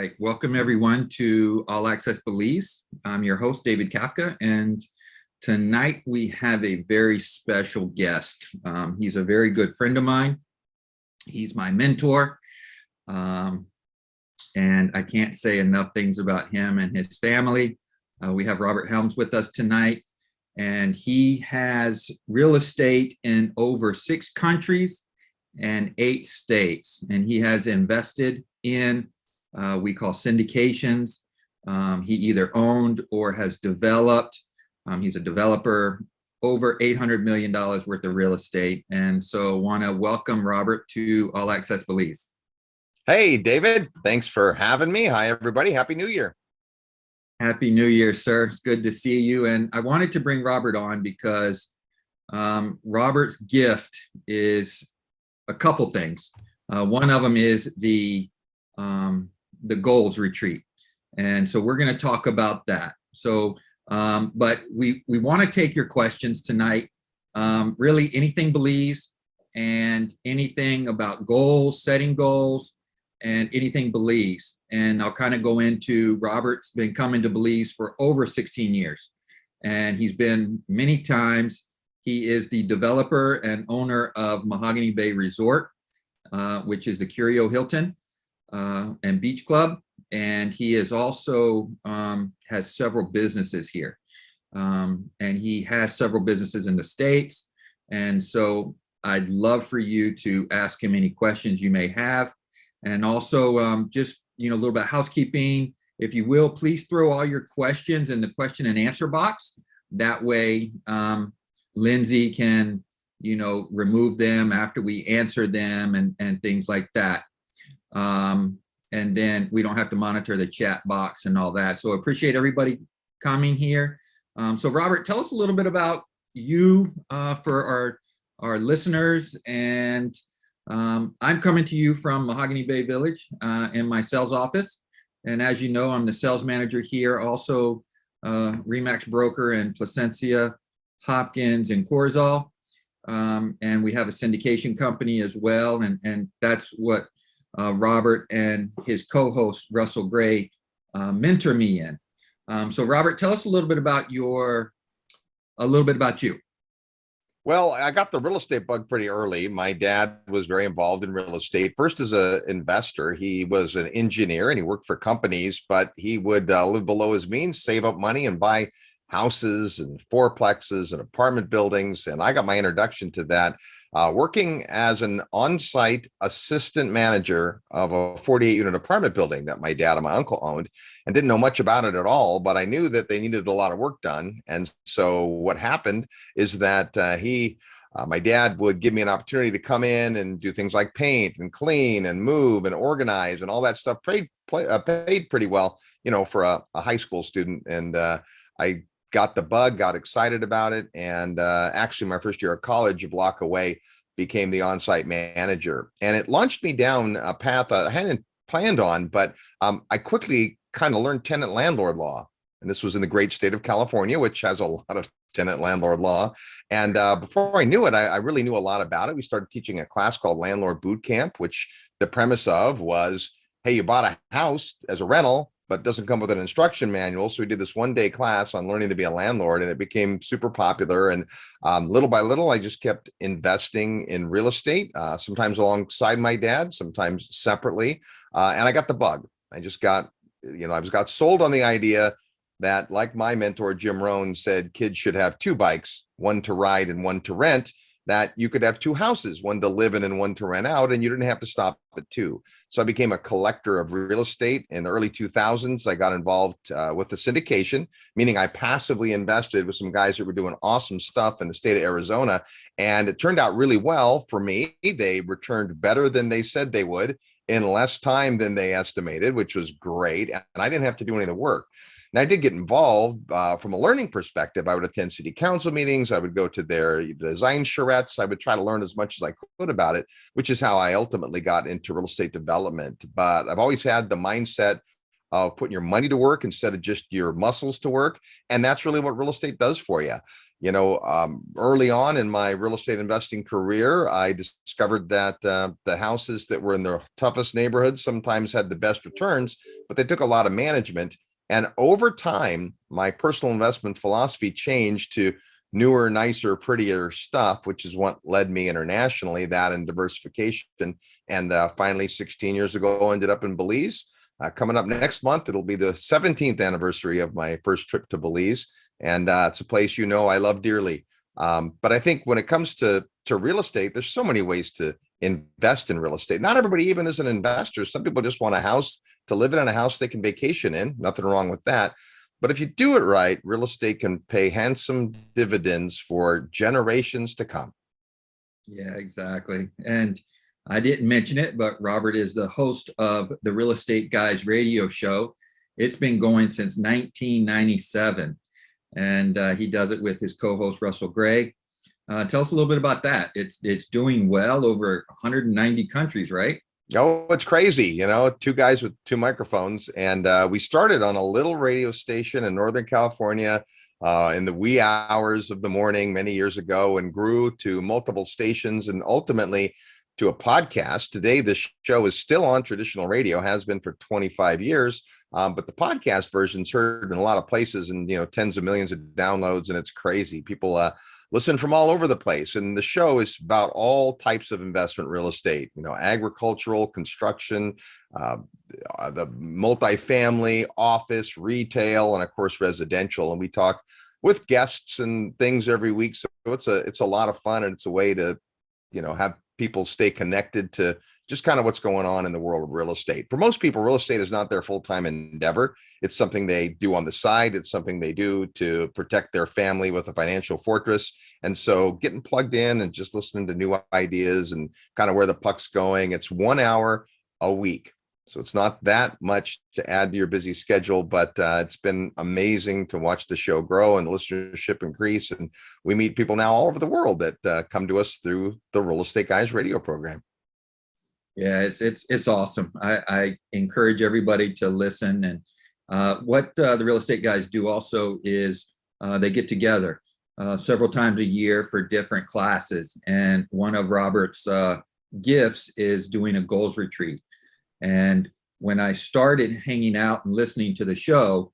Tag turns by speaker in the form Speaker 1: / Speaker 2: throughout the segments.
Speaker 1: right, welcome everyone to All Access Belize. I'm your host, David Kafka, and tonight we have a very special guest. He's a very good friend of mine. He's my mentor, and I can't say enough things about him and his family. We have Robert Helms with us tonight, and he has real estate in over 6 countries and 8 states, and he has invested in we call syndications. He either owned or has developed. He's a developer, over $800 million worth of real estate. And so want to welcome Robert to All Access Belize.
Speaker 2: Hey, David, thanks for having me. Hi, everybody. Happy New Year.
Speaker 1: Happy New Year, sir. It's good to see you. And I wanted to bring Robert on because Robert's gift is a couple things. One of them is the goals retreat. And so we're going to talk about that. So, but we want to take your questions tonight, really anything Belize and anything about goals, setting goals, and anything Belize. And I'll kind of go into Robert's been coming to Belize for over 16 years. And he's been many times. He is the developer and owner of Mahogany Bay Resort, which is the Curio Hilton and Beach Club. And he is also has several businesses here. And he has several businesses in the States. And so I'd love for you to ask him any questions you may have. And also just, a little bit of housekeeping. If you will, please throw all your questions in the question and answer box. That way, Lindsay can, remove them after we answer them and things like that. And then we don't have to monitor the chat box and all that. So I appreciate everybody coming here. So Robert, tell us a little bit about you for our listeners. And I'm coming to you from Mahogany Bay Village in my sales office. And as you know, I'm the sales manager here, also Remax broker in Placencia, Hopkins, and Corzall. And we have a syndication company as well. And that's what Robert and his co-host Russell Gray mentor me in. So Robert, tell us a little bit about you.
Speaker 2: Well, I got the real estate bug pretty early. My dad was very involved in real estate. First as an investor, he was an engineer and he worked for companies, but he would live below his means, save up money and buy houses and fourplexes and apartment buildings. And I got my introduction to that working as an on-site assistant manager of a 48-unit apartment building that my dad and my uncle owned, and didn't know much about it at all, but I knew that they needed a lot of work done. And so what happened is that my dad would give me an opportunity to come in and do things like paint and clean and move and organize, and all that stuff paid pretty well, for a high school student. And I got the bug, got excited about it. And actually my first year of college, a block away, became the on-site manager. And it launched me down a path I hadn't planned on, but I quickly kind of learned tenant landlord law. And this was in the great state of California, which has a lot of tenant landlord law. And before I knew it, I really knew a lot about it. We started teaching a class called Landlord Boot Camp, which the premise of was, hey, you bought a house as a rental, but it doesn't come with an instruction manual. So we did this one-day class on learning to be a landlord, and it became super popular. And little by little, I just kept investing in real estate, sometimes alongside my dad, sometimes separately. And I got the bug. I just got, I got sold on the idea that, like my mentor, Jim Rohn, said, kids should have 2 bikes, one to ride and one to rent, that you could have 2 houses, one to live in and one to rent out, and you didn't have to stop at 2. So I became a collector of real estate. In the early 2000s, I got involved with the syndication, meaning I passively invested with some guys that were doing awesome stuff in the state of Arizona. And it turned out really well for me. They returned better than they said they would in less time than they estimated, which was great. And I didn't have to do any of the work. And I did get involved from a learning perspective. I would attend city council meetings. I would go to their design charrettes. I would try to learn as much as I could about it, which is how I ultimately got into real estate development. But I've always had the mindset of putting your money to work instead of just your muscles to work. And that's really what real estate does for you. Early on in my real estate investing career, I discovered that the houses that were in the toughest neighborhoods sometimes had the best returns, but they took a lot of management. And over time, my personal investment philosophy changed to newer, nicer, prettier stuff, which is what led me internationally, that and diversification. And finally, 16 years ago, I ended up in Belize. Coming up next month, it'll be the 17th anniversary of my first trip to Belize. And it's a place I love dearly. But I think when it comes to real estate, there's so many ways to invest in real estate. Not everybody even is an investor. Some people just want a house to live in and a house they can vacation in. Nothing wrong with that. But if you do it right, real estate can pay handsome dividends for generations to come.
Speaker 1: Yeah, exactly. And I didn't mention it, but Robert is the host of the Real Estate Guys radio show. It's been going since 1997, and he does it with his co-host Russell Gray. Tell us a little bit about that. It's doing well over 190 countries, right?
Speaker 2: Oh, it's crazy. Two guys with two microphones. And we started on a little radio station in Northern California in the wee hours of the morning many years ago, and grew to multiple stations and ultimately to a podcast. Today, the show is still on traditional radio, has been for 25 years. But the podcast version's heard in a lot of places, and tens of millions of downloads, and it's crazy. People listen from all over the place. And the show is about all types of investment real estate, agricultural, construction, the multifamily, office, retail, and of course, residential. And we talk with guests and things every week. So it's a lot of fun, and it's a way to, have people stay connected to just kind of what's going on in the world of real estate. For most people, real estate is not their full-time endeavor. It's something they do on the side. It's something they do to protect their family with a financial fortress. And so getting plugged in and just listening to new ideas and kind of where the puck's going, it's 1 hour a week. So it's not that much to add to your busy schedule, but it's been amazing to watch the show grow and the listenership increase. And we meet people now all over the world that come to us through the Real Estate Guys radio program.
Speaker 1: Yeah, it's awesome. I encourage everybody to listen. And what the Real Estate Guys do also is they get together several times a year for different classes. And one of Robert's gifts is doing a goals retreat. And when I started hanging out and listening to the show,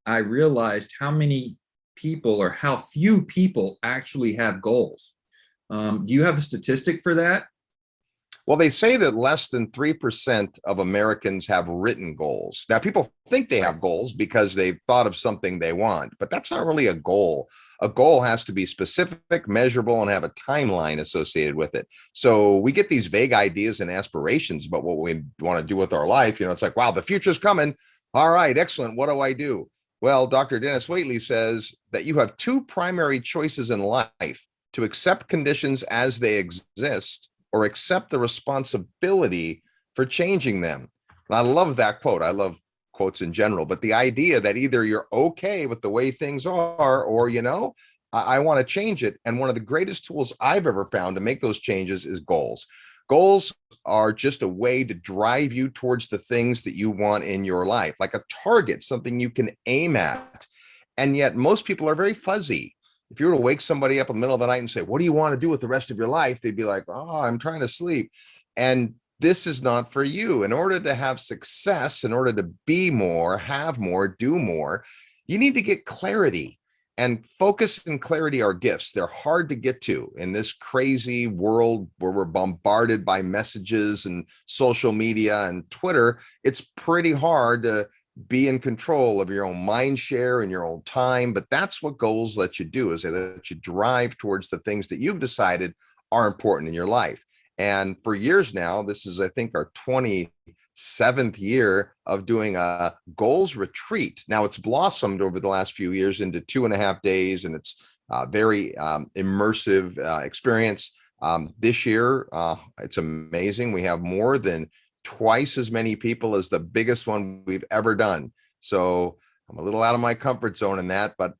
Speaker 1: I realized how many people or how few people actually have goals. Do you have a statistic for that?
Speaker 2: Well, they say that less than 3% of Americans have written goals. Now, people think they have goals because they've thought of something they want, but that's not really a goal. A goal has to be specific, measurable, and have a timeline associated with it. So we get these vague ideas and aspirations about what we want to do with our life. It's like, wow, the future's coming. All right, excellent. What do I do? Well, Dr. Dennis Waitley says that you have two primary choices in life: to accept conditions as they exist, or accept the responsibility for changing them. And I love that quote. I love quotes in general, but the idea that either you're okay with the way things are, or, I want to change it. And one of the greatest tools I've ever found to make those changes is goals. Goals are just a way to drive you towards the things that you want in your life, like a target, something you can aim at. And yet most people are very fuzzy. If you were to wake somebody up in the middle of the night and say, what do you want to do with the rest of your life? They'd be like, oh, I'm trying to sleep. And this is not for you. In order to have success, in order to be more, have more, do more, you need to get clarity. And focus and clarity are gifts. They're hard to get to in this crazy world where we're bombarded by messages and social media and Twitter. It's pretty hard to be in control of your own mind share and your own time. But that's what goals let you do, is they let you drive towards the things that you've decided are important in your life. And for years now, this is, I think, our 27th year of doing a goals retreat. Now it's blossomed over the last few years into 2.5 days, and it's a very immersive experience. This year, it's amazing. We have more than twice as many people as the biggest one we've ever done. So I'm a little out of my comfort zone in that, but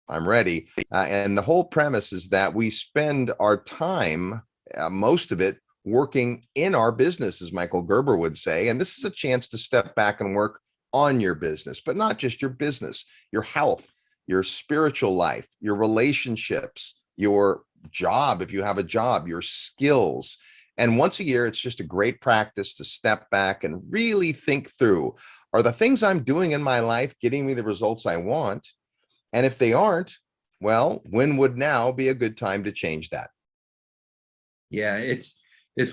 Speaker 2: I'm ready. And the whole premise is that we spend our time, most of it, working in our business, as Michael Gerber would say. And this is a chance to step back and work on your business, but not just your business, your health, your spiritual life, your relationships, your job, if you have a job, your skills. And once a year, it's just a great practice to step back and really think through, are the things I'm doing in my life getting me the results I want? And if they aren't, well, when would now be a good time to change that?
Speaker 1: Yeah, it's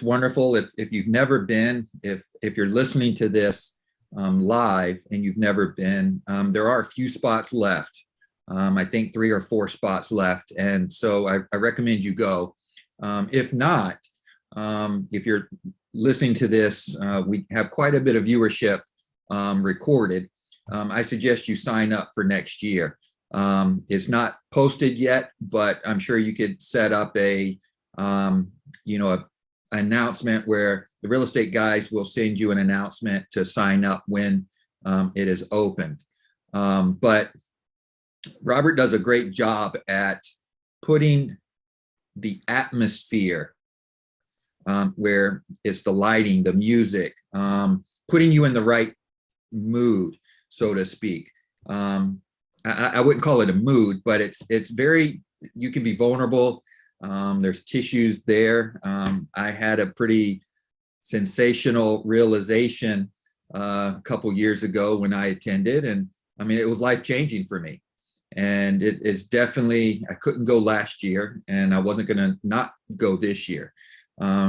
Speaker 1: wonderful. If you've never been, if you're listening to this live and you've never been, there are a few spots left. I think 3 or 4 spots left, and so I recommend you go. If not, if you're listening to this, we have quite a bit of viewership recorded. I suggest you sign up for next year. It's not posted yet, but I'm sure you could set up a announcement where the real estate guys will send you an announcement to sign up when it is opened. But Robert does a great job at putting the atmosphere where it's the lighting, the music, putting you in the right mood, so to speak. I wouldn't call it a mood, but it's very, you can be vulnerable. There's tissues there. I had a pretty sensational realization a couple years ago when I attended, and I mean, it was life-changing for me. And it is definitely, I couldn't go last year, and I wasn't going to not go this year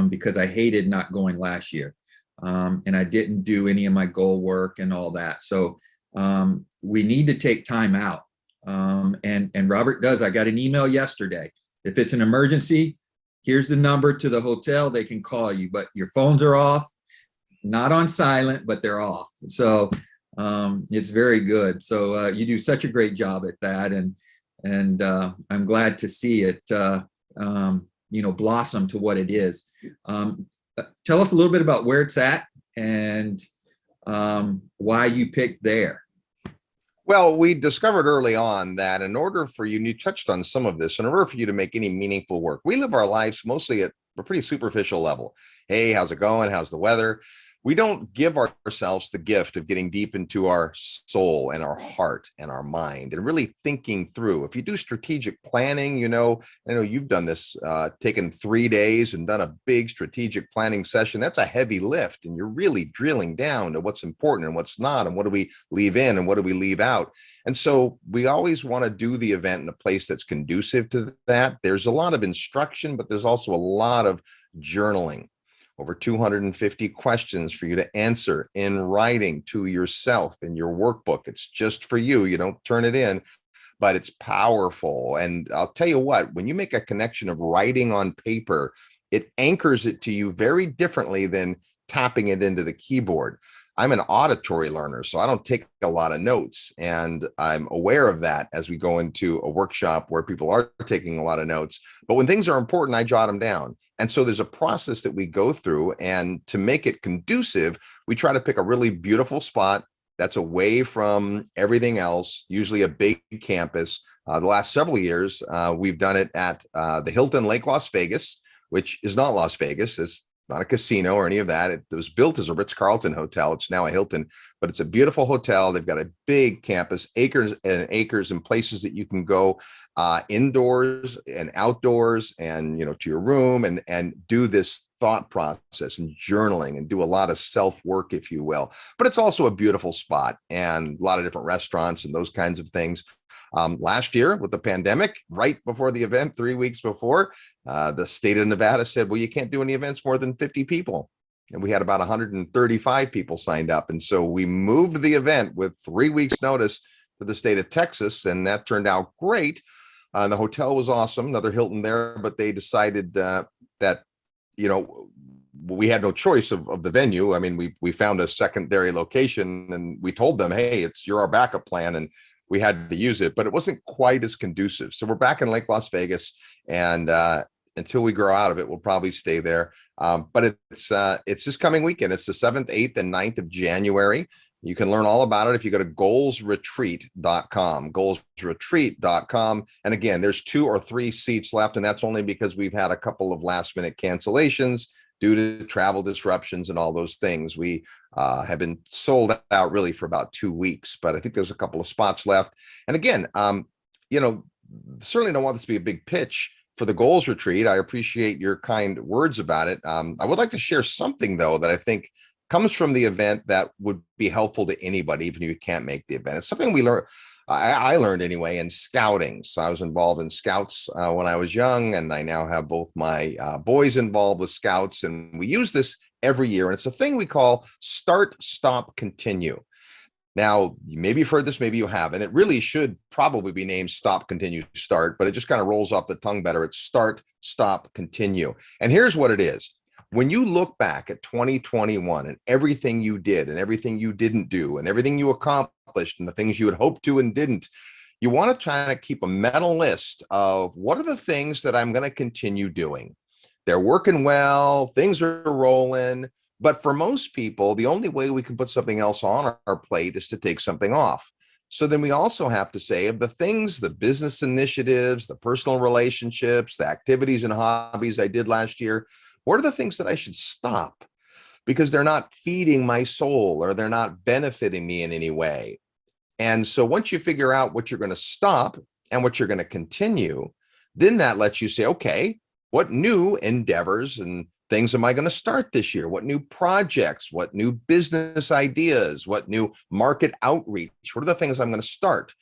Speaker 1: because I hated not going last year. And I didn't do any of my goal work and all that. So we need to take time out. And Robert does. I got an email yesterday. If it's an emergency, here's the number to the hotel. They can call you, but your phones are off, not on silent, but they're off. So it's very good. So you do such a great job at that, and I'm glad to see it blossom to what it is. Tell us a little bit about where it's at and why you picked there.
Speaker 2: Well, we discovered early on that in order for you, and you touched on some of this, in order for you to make any meaningful work, we live our lives mostly at a pretty superficial level. Hey, how's it going? How's the weather? We don't give ourselves the gift of getting deep into our soul and our heart and our mind and really thinking through. If you do strategic planning, I know you've done this, taken 3 days and done a big strategic planning session. That's a heavy lift, and you're really drilling down to what's important and what's not, and what do we leave in and what do we leave out. And so we always want to do the event in a place that's conducive to that. There's a lot of instruction, but there's also a lot of journaling. Over 250 questions for you to answer in writing to yourself in your workbook. It's just for you. You don't turn it in, but it's powerful. And I'll tell you what, when you make a connection of writing on paper, it anchors it to you very differently than tapping it into the keyboard. I'm an auditory learner, so I don't take a lot of notes, and I'm aware of that as we go into a workshop where people are taking a lot of notes. But when things are important, I jot them down. And so there's a process that we go through, and to make it conducive, we try to pick a really beautiful spot that's away from everything else, usually a big campus. The last several years, we've done it at the Hilton Lake Las Vegas, which is not Las Vegas. It's not a casino or any of that. It was built as a Ritz-Carlton hotel. It's now a Hilton, but it's a beautiful hotel. They've got a big campus, acres and acres, and places that you can go indoors and outdoors, and to your room and do this thought process and journaling and do a lot of self-work, if you will. But it's also a beautiful spot and a lot of different restaurants and those kinds of things. Last year with the pandemic, right before the event, 3 weeks before, the state of Nevada said, well, you can't do any events more than 50 people. And we had about 135 people signed up. And so we moved the event with 3 weeks notice to the state of Texas, and that turned out great. The hotel was awesome, another Hilton there, but they decided that we had no choice of the venue. I mean, we found a secondary location, and we told them, hey, you're our backup plan, and we had to use it, but it wasn't quite as conducive. So we're back in Lake Las Vegas, and until we grow out of it, we'll probably stay there. But it's this coming weekend. It's the 7th, 8th, and 9th of January. You can learn all about it if you go to goalsretreat.com, goalsretreat.com. And again, there's 2 or 3 seats left, and that's only because we've had a couple of last-minute cancellations due to travel disruptions and all those things. We have been sold out really for about 2 weeks, but I think there's a couple of spots left. And again, certainly don't want this to be a big pitch for the goals retreat. I appreciate your kind words about it. I would like to share something though that I think comes from the event that would be helpful to anybody, even if you can't make the event. It's something we learned. I learned anyway in scouting. So I was involved in scouts when I was young, and I now have both my boys involved with scouts, and we use this every year. And it's a thing we call start, stop, continue. Now, maybe you've heard this, maybe you haven't. It really should probably be named stop, continue, start, but it just kind of rolls off the tongue better. It's start, stop, continue. And here's what it is. When you look back at 2021 and everything you did and everything you didn't do and everything you accomplished and the things you had hoped to and didn't, you want to try to keep a mental list of what are the things that I'm going to continue doing. They're working well, things are rolling. But for most people, the only way we can put something else on our plate is to take something off. So then we also have to say of the things, the business initiatives, the personal relationships, the activities and hobbies I did last year, what are the things that I should stop because they're not feeding my soul or they're not benefiting me in any way? And so once you figure out what you're going to stop and what you're going to continue, then that lets you say, okay, what new endeavors and things am I going to start this year? What new projects, what new business ideas, what new market outreach? What are the things I'm going to start?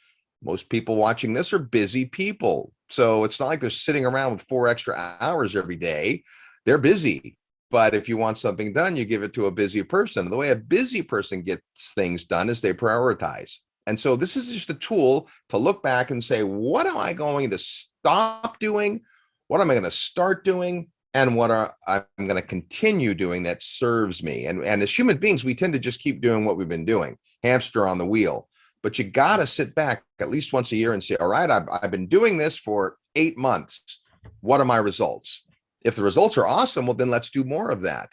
Speaker 2: Most people watching this are busy people. So it's not like they're sitting around with 4 extra hours every day. They're busy. But if you want something done, you give it to a busy person. And the way a busy person gets things done is they prioritize. And so this is just a tool to look back and say, what am I going to stop doing? What am I going to start doing? And what I'm going to continue doing that serves me. And as human beings, we tend to just keep doing what we've been doing, hamster on the wheel. But you got to sit back at least once a year and say, all right, I've been doing this for 8 months. What are my results? If the results are awesome, well, then let's do more of that.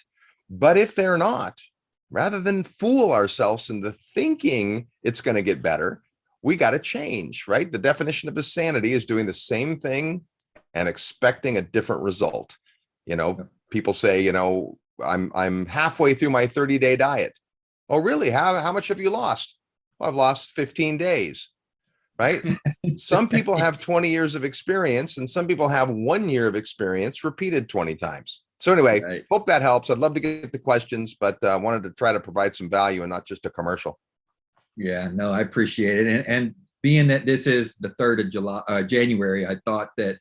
Speaker 2: But if they're not, rather than fool ourselves into thinking it's going to get better, we got to change, right? The definition of insanity is doing the same thing and expecting a different result. People say, I'm halfway through my 30-day diet. Oh, really? How much have you lost? Well, I've lost 15 days, right? Some people have 20 years of experience and some people have 1 year of experience repeated 20 times. So anyway, right. Hope that helps. I'd love to get the questions, but I wanted to try to provide some value and not just a commercial.
Speaker 1: Yeah, no, I appreciate it. And being that this is the 3rd of January, I thought that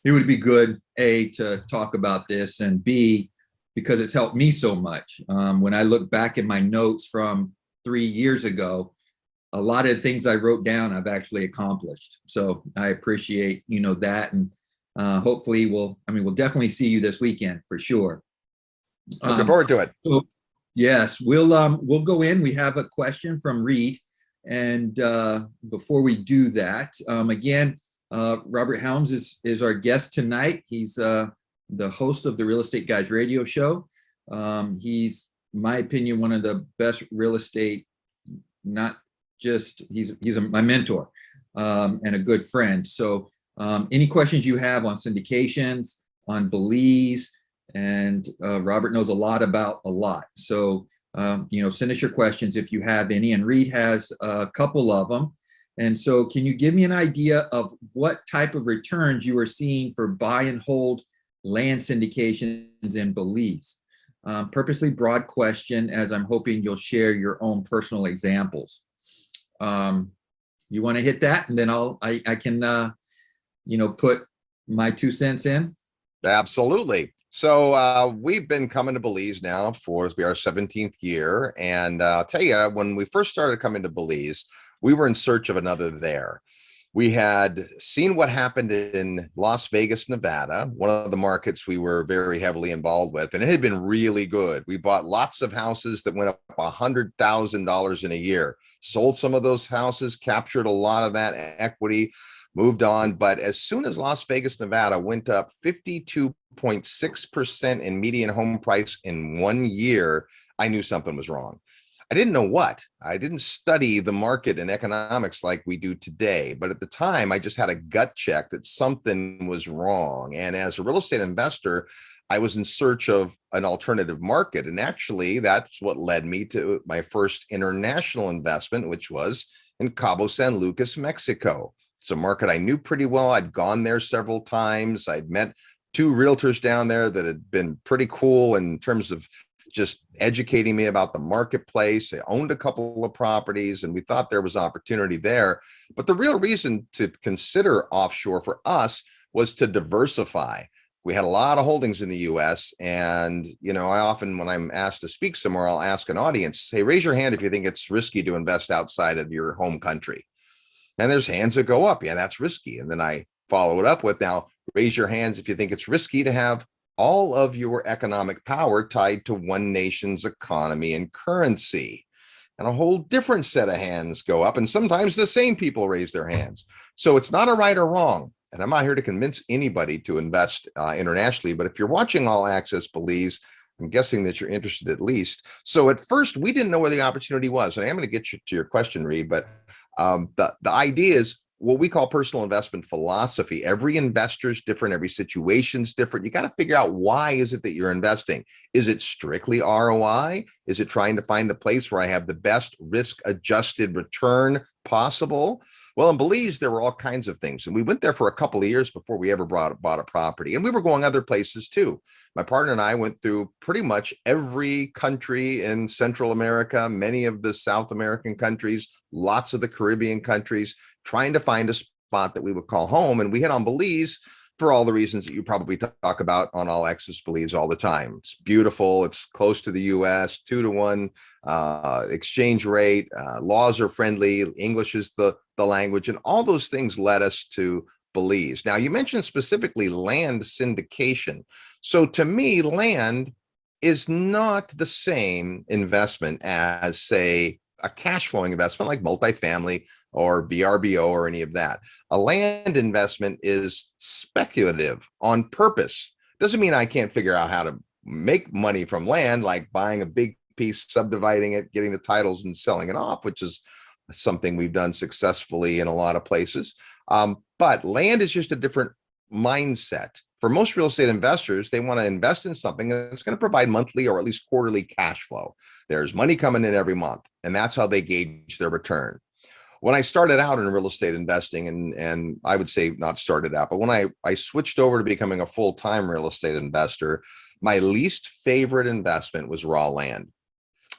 Speaker 1: it would be good, A, to talk about this, and B, because it's helped me so much. When I look back at my notes from 3 years ago, a lot of the things I wrote down, I've actually accomplished. So I appreciate, that. And hopefully we'll definitely see you this weekend for sure.
Speaker 2: Looking forward to it.
Speaker 1: So, yes, we'll go in. We have a question from Reed. And before we do that, again, Robert Helms is our guest tonight. He's the host of the Real Estate Guys radio show. He's, in my opinion, one of the best real estate, not just, he's my mentor and a good friend. So any questions you have on syndications, on Belize, and Robert knows a lot about a lot. So, send us your questions if you have any, and Reed has a couple of them. And so can you give me an idea of what type of returns you are seeing for buy and hold land syndications in Belize? Purposely broad question, as I'm hoping you'll share your own personal examples. You want to hit that, and then I can put my 2 cents in?
Speaker 2: Absolutely. So we've been coming to Belize now for our 17th year. And I'll tell you, when we first started coming to Belize, we were in search of another there. We had seen what happened in Las Vegas, Nevada, one of the markets we were very heavily involved with, and it had been really good. We bought lots of houses that went up $100,000 in a year, sold some of those houses, captured a lot of that equity, moved on. But as soon as Las Vegas, Nevada went up 52.6% in median home price in 1 year, I knew something was wrong. I didn't know what. I didn't study the market and economics like we do today. But at the time, I just had a gut check that something was wrong. And as a real estate investor, I was in search of an alternative market. And actually, that's what led me to my first international investment, which was in Cabo San Lucas, Mexico. It's a market I knew pretty well. I'd gone there several times. I'd met two realtors down there that had been pretty cool in terms of just educating me about the marketplace. They owned a couple of properties and we thought there was opportunity there. But the real reason to consider offshore for us was to diversify. We had a lot of holdings in the US. And, I often, when I'm asked to speak somewhere, I'll ask an audience, hey, raise your hand if you think it's risky to invest outside of your home country. And there's hands that go up. Yeah, that's risky. And then I follow it up with, now raise your hands if you think it's risky to have all of your economic power tied to one nation's economy and currency. And a whole different set of hands go up. And sometimes the same people raise their hands. So it's not a right or wrong. And I'm not here to convince anybody to invest internationally. But if you're watching All Access Belize, I'm guessing that you're interested at least. So at first, we didn't know where the opportunity was. And I'm going to get you to your question, Reed. But the idea is what we call personal investment philosophy. Every investor is different. Every situation's different. You got to figure out, why is it that you're investing? Is it strictly ROI? Is it trying to find the place where I have the best risk-adjusted return possible? Well, in Belize, there were all kinds of things. And we went there for a couple of years before we ever bought a property. And we were going other places too. My partner and I went through pretty much every country in Central America, many of the South American countries, lots of the Caribbean countries, trying to find a spot that we would call home. And we hit on Belize for all the reasons that you probably talk about on All Access Belize all the time. It's beautiful. It's close to the US, 2-to-1 exchange rate. Laws are friendly. English is the language. And all those things led us to Belize. Now, you mentioned specifically land syndication. So to me, land is not the same investment as, say, a cash flowing investment like multifamily or VRBO or any of that. A land investment is speculative on purpose. Doesn't mean I can't figure out how to make money from land, like buying a big piece, subdividing it, getting the titles and selling it off, which is something we've done successfully in a lot of places. But land is just a different mindset. For most real estate investors, they want to invest in something that's going to provide monthly or at least quarterly cash flow. There's money coming in every month, and that's how they gauge their return. When I started out in real estate investing, and I would say not started out, but when I switched over to becoming a full-time real estate investor, my least favorite investment was raw land.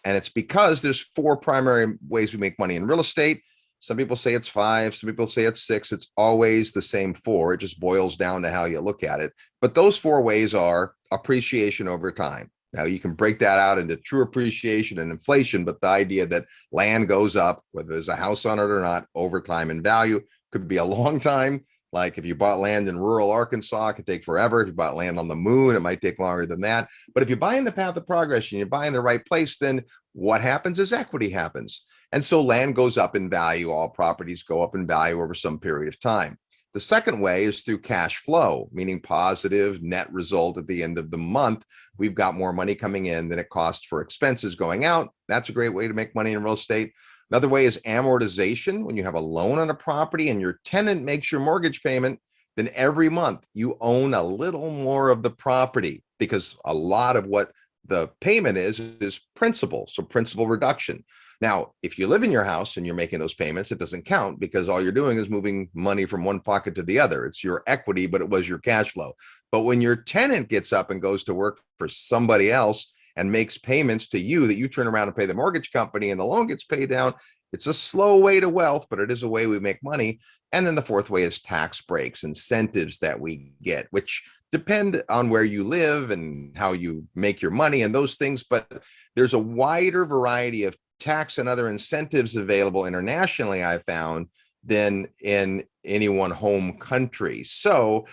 Speaker 2: And it's because there's 4 primary ways we make money in real estate. Some people say it's 5, some people say it's 6. It's always the same 4. It just boils down to how you look at it. But those 4 ways are appreciation over time. Now, you can break that out into true appreciation and inflation, but the idea that land goes up, whether there's a house on it or not, over time in value, could be a long time. Like if you bought land in rural Arkansas, it could take forever. If you bought land on the moon, it might take longer than that. But if you buy in the path of progress and you buy in the right place, then what happens is equity happens. And so land goes up in value. All properties go up in value over some period of time. The second way is through cash flow, meaning positive net result at the end of the month. We've got more money coming in than it costs for expenses going out. That's a great way to make money in real estate. Another way is amortization. When you have a loan on a property and your tenant makes your mortgage payment, then every month you own a little more of the property, because a lot of what the payment is principal. So principal reduction. Now, if you live in your house and you're making those payments, it doesn't count, because all you're doing is moving money from one pocket to the other. It's your equity, but it was your cash flow. But when your tenant gets up and goes to work for somebody else and makes payments to you that you turn around and pay the mortgage company and the loan gets paid down, it's a slow way to wealth, but it is a way we make money. And then the fourth way is tax breaks, incentives that we get, which depend on where you live and how you make your money and those things. But there's a wider variety of tax and other incentives available internationally, I found, than in any one home country. So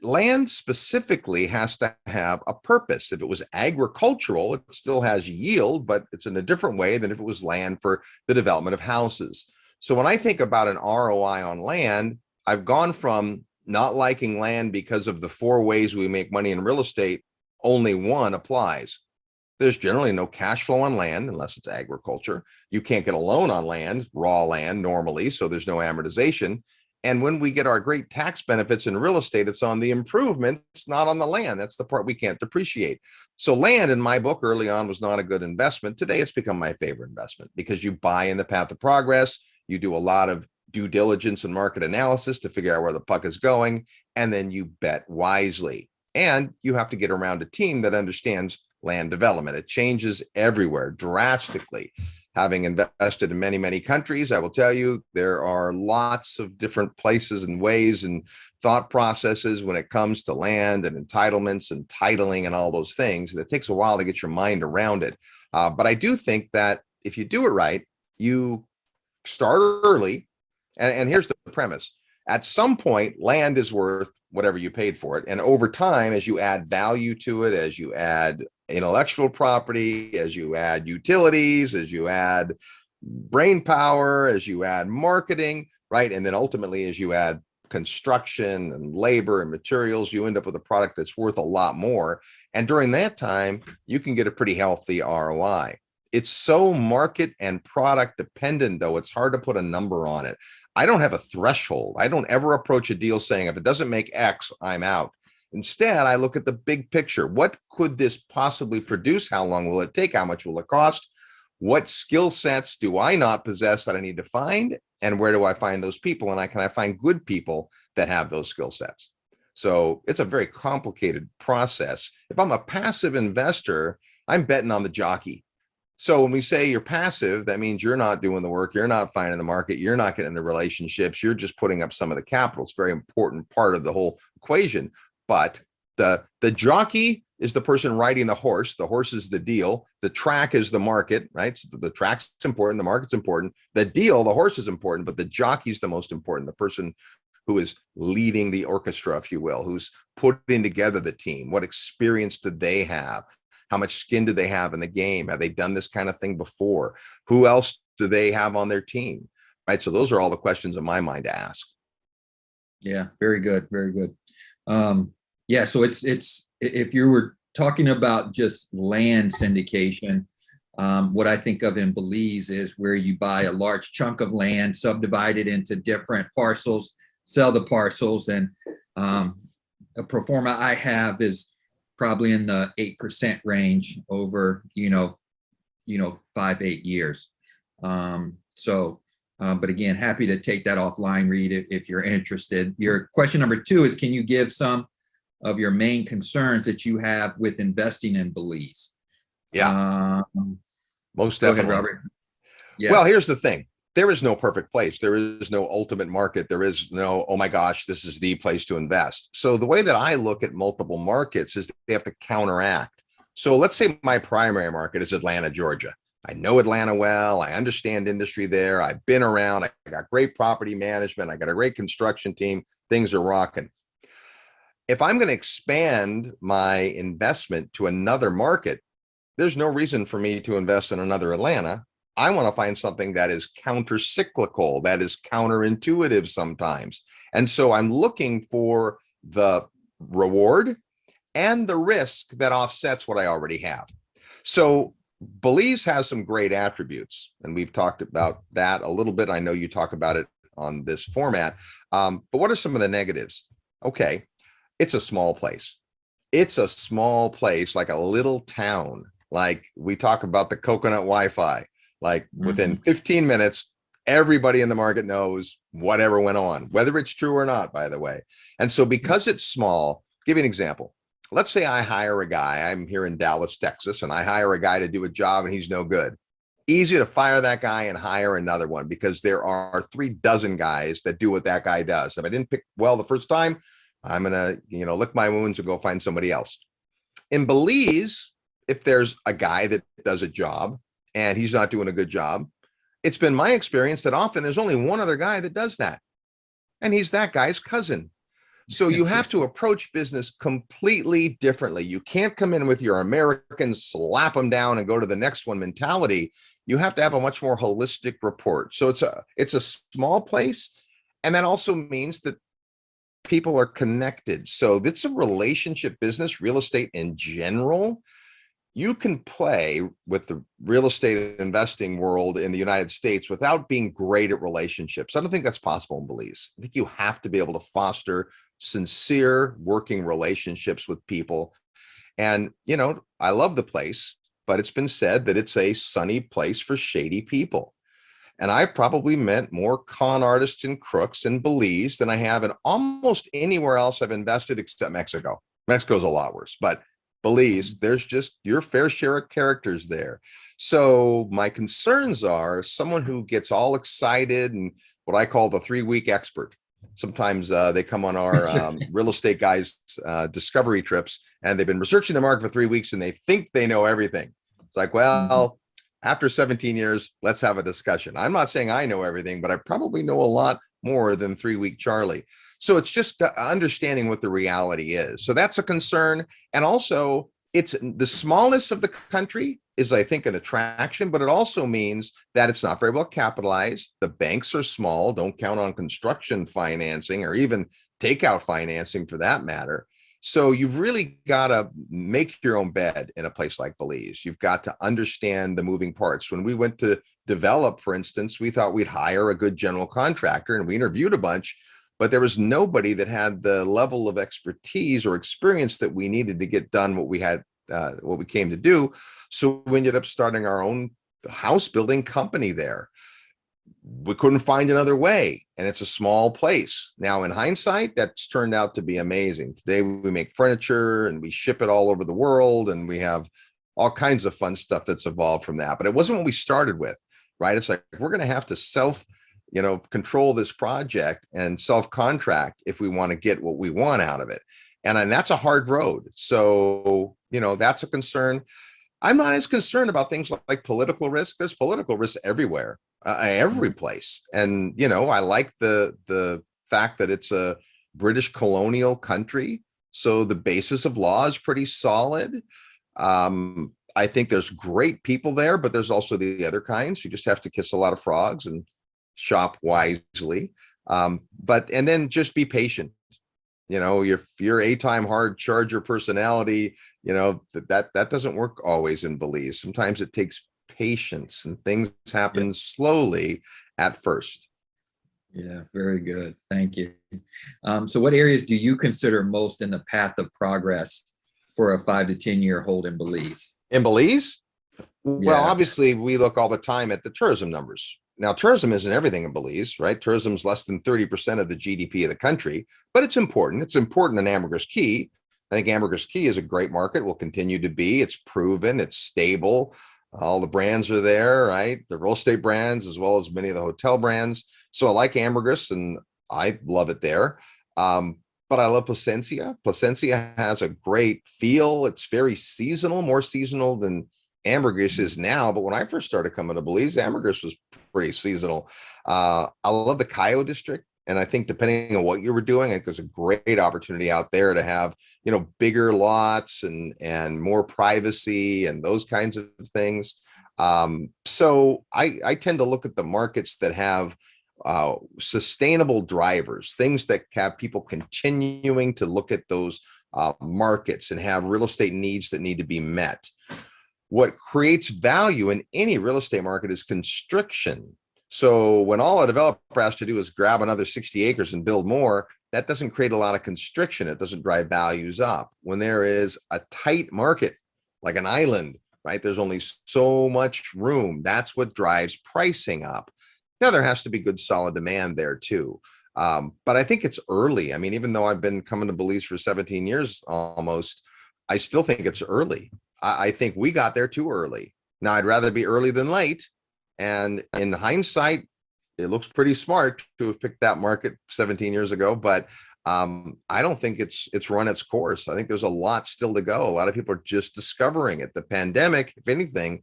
Speaker 2: land specifically has to have a purpose. If it was agricultural, it still has yield, but it's in a different way than if it was land for the development of houses. So when I think about an ROI on land, I've gone from not liking land because of the 4 ways we make money in real estate, only one applies. There's generally no cash flow on land unless it's agriculture. You can't get a loan on land, raw land normally, so there's no amortization. And when we get our great tax benefits in real estate, it's on the improvements, not on the land. That's the part we can't depreciate. So land in my book early on was not a good investment. Today, it's become my favorite investment, because you buy in the path of progress. You do a lot of due diligence and market analysis to figure out where the puck is going, and then you bet wisely. And you have to get around a team that understands land development. It changes everywhere drastically. Having invested in many, many countries, I will tell you, there are lots of different places and ways and thought processes when it comes to land and entitlements and titling and all those things. And it takes a while to get your mind around it. But I do think that if you do it right, you start early. And here's the premise. At some point, land is worth whatever you paid for it. And over time, as you add value to it, as you add intellectual property, as you add utilities, as you add brain power, as you add marketing, right? And then ultimately, as you add construction and labor and materials, you end up with a product that's worth a lot more. And during that time, you can get a pretty healthy ROI. It's so market and product dependent, though, it's hard to put a number on it. I don't have a threshold. I don't ever approach a deal saying, if it doesn't make X, I'm out. Instead, I look at the big picture. What could this possibly produce? How long will it take? How much will it cost? What skill sets do I not possess that I need to find? And where do I find those people? And can I find good people that have those skill sets? So it's a very complicated process. If I'm a passive investor, I'm betting on the jockey. So when we say you're passive, that means you're not doing the work, you're not finding the market, you're not getting the relationships, you're just putting up some of the capital. It's a very important part of the whole equation. But the jockey is the person riding the horse is the deal, the track is the market, right? So the track's important, the market's important, the deal, the horse is important, but the jockey's the most important, the person who is leading the orchestra, if you will, who's putting together the team. What experience do they have? How much skin do they have in the game? Have they done this kind of thing before? Who else do they have on their team? Right. So those are all the questions in my mind to ask.
Speaker 1: Yeah, very good. Very good. Yeah. So it's if you were talking about just land syndication, what I think of in Belize is where you buy a large chunk of land, subdivide it into different parcels, sell the parcels, and a pro forma I have is probably in the 8% range over, 5-8 years. But again, happy to take that offline, Reed, if you're interested. Your question number 2 is, can you give some of your main concerns that you have with investing in Belize?
Speaker 2: Yeah, most
Speaker 1: Go
Speaker 2: definitely.
Speaker 1: ahead, Robert. Yes.
Speaker 2: Well, here's the thing. There is no perfect place. There is no ultimate market. There is no, oh my gosh, this is the place to invest. So the way that I look at multiple markets is they have to counteract. So let's say my primary market is Atlanta, Georgia. I know Atlanta well. I understand industry there. I've been around. I got great property management. I got a great construction team. Things are rocking. If I'm going to expand my investment to another market, there's no reason for me to invest in another Atlanta. I want to find something that is counter-cyclical, that is counterintuitive sometimes. And so I'm looking for the reward and the risk that offsets what I already have. So Belize has some great attributes, and we've talked about that a little bit. I know you talk about it on this format, but what are some of the negatives? Okay, it's a small place. It's a small place, like a little town. Like we talk about the coconut Wi-Fi. Like within 15 minutes, everybody in the market knows whatever went on, whether it's true or not, by the way. And so because it's small, give you an example. Let's say I hire a guy. I'm here in Dallas, Texas, and I hire a guy to do a job and he's no good. Easy to fire that guy and hire another one because there are 36 guys that do what that guy does. If I didn't pick well the first time, I'm going to, lick my wounds and go find somebody else. In Belize, if there's a guy that does a job and he's not doing a good job, it's been my experience that often there's only one other guy that does that. And he's that guy's cousin. So you have to approach business completely differently. You can't come in with your American, slap them down and go to the next one mentality. You have to have a much more holistic report. So it's a small place. And that also means that people are connected. So it's a relationship business, real estate in general. You can play with the real estate investing world in the United States without being great at relationships. I don't think that's possible in Belize. I think you have to be able to foster sincere working relationships with people. And, I love the place, but it's been said that it's a sunny place for shady people. And I've probably met more con artists and crooks in Belize than I have in almost anywhere else I've invested except Mexico. Mexico's a lot worse, but Belize, there's just your fair share of characters there. So my concerns are someone who gets all excited and what I call the 3-week expert. Sometimes they come on our real estate guys discovery trips, and they've been researching the market for 3 weeks and they think they know everything. It's like, well, after 17 years, let's have a discussion. I'm not saying I know everything, but I probably know a lot more than 3-week Charlie. So it's just understanding what the reality is. So that's a concern. And also, it's the smallness of the country is, I think, an attraction, but it also means that it's not very well capitalized. The banks are small, don't count on construction financing or even takeout financing for that matter. So you've really got to make your own bed in a place like Belize. You've got to understand the moving parts. When we went to develop, for instance, we thought we'd hire a good general contractor, and we interviewed a bunch, but there was nobody that had the level of expertise or experience that we needed to get done what we had, what we came to do. So we ended up starting our own house building company there. We couldn't find another way, and it's a small place. Now, in hindsight, that's turned out to be amazing. Today, we make furniture and we ship it all over the world, and we have all kinds of fun stuff that's evolved from that. But it wasn't what we started with, right? It's like, we're going to have to control this project and self-contract if we want to get what we want out of it. And that's a hard road. So, that's a concern. I'm not as concerned about things like political risk. There's political risk everywhere, every place. And, I like the fact that it's a British colonial country. So the basis of law is pretty solid. I think there's great people there, but there's also the other kinds. You just have to kiss a lot of frogs and shop wisely. And then just be patient. Your A-time hard charger personality, that doesn't work always in Belize. Sometimes it takes patience, and things happen slowly at first.
Speaker 1: Yeah, very good. Thank you. So what areas do you consider most in the path of progress for a 5 to 10 year hold in Belize?
Speaker 2: In Belize? Well, obviously, we look all the time at the tourism numbers. Now, tourism isn't everything in Belize, right? Tourism's less than 30% of the GDP of the country, but it's important. It's important in Ambergris Caye. I think Ambergris Caye is a great market, will continue to be. It's proven, it's stable. All the brands are there, right? The real estate brands, as well as many of the hotel brands. So I like Ambergris, and I love it there. But I love Placencia. Placencia has a great feel. It's very seasonal, more seasonal than Ambergris is now. But when I first started coming to Belize, Ambergris was pretty seasonal. I love the Curio district. And I think depending on what you were doing, I think there's a great opportunity out there to have, bigger lots and more privacy and those kinds of things. So I tend to look at the markets that have sustainable drivers, things that have people continuing to look at those markets and have real estate needs that need to be met. What creates value in any real estate market is constriction. So when all a developer has to do is grab another 60 acres and build more, that doesn't create a lot of constriction. It doesn't drive values up. When there is a tight market, like an island, right? There's only so much room. That's what drives pricing up. Now, there has to be good, solid demand there too. But I think it's early. I mean, even though I've been coming to Belize for 17 years almost, I still think it's early. I think we got there too early. Now, I'd rather be early than late. And in hindsight, it looks pretty smart to have picked that market 17 years ago. But I don't think it's run its course. I think there's a lot still to go. A lot of people are just discovering it. The pandemic, if anything,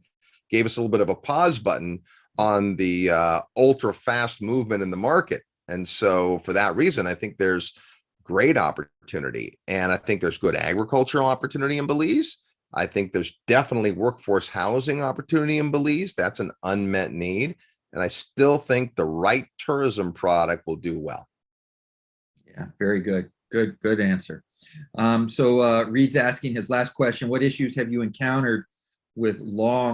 Speaker 2: gave us a little bit of a pause button on the ultra fast movement in the market. And so for that reason, I think there's great opportunity. And I think there's good agricultural opportunity in Belize. I think there's definitely workforce housing opportunity in Belize. That's an unmet need. And I still think the right tourism product will do well.
Speaker 1: Yeah, very good. Good answer. Reed's asking his last question: what issues have you encountered with